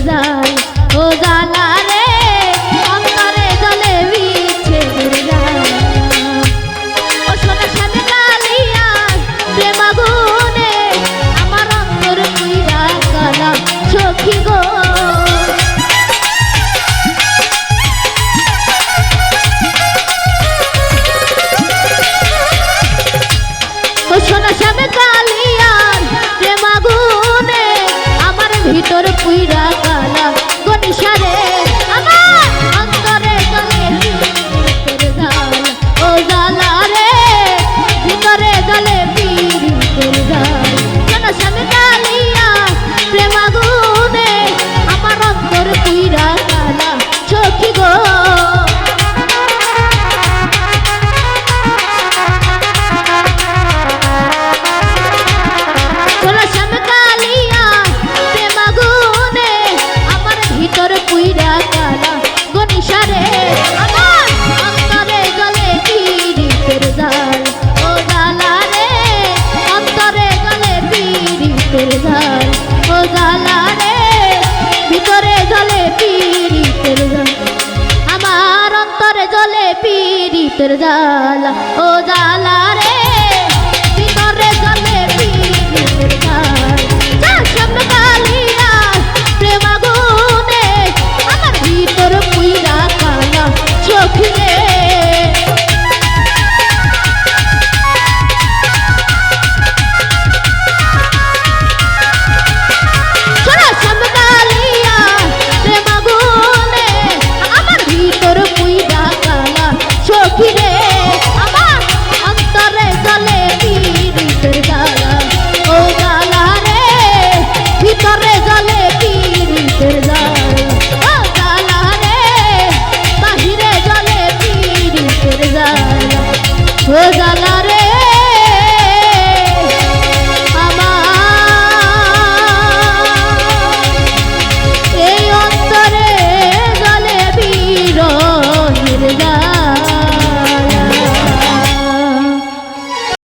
জাল ও জালা রে অন্তরে জ্বলে বিচ্ছেদের জাল ও সোনা সাথে কালিয়া প্রেম আগুনে আমার অন্তর পুইরা কালা সখী গো ও সোনা সাথে কালিয়ার প্রেম আগুনে আমার ভিতর পুইরা কালা গনিশারে আমার অন্তরে জ্বলে পীড়িতের জাল ও জালা রে ভিতরে জ্বলে পীড়িতের জাল সোনা সাথে কালিয়ার প্রেম আগুনে আমার অন্তর পুইরা কালা সখী গো পুইরা কালা গনিশারে আমার অন্তরে জ্বলে পীড়িতের জাল ও জালা রে অন্তরে জ্বলে পীড়িতের জাল ও জালা রে ভিতরে জ্বলে পীড়িতের জাল আমার অন্তরে জ্বলে পীড়িতের জাল ও জালা রে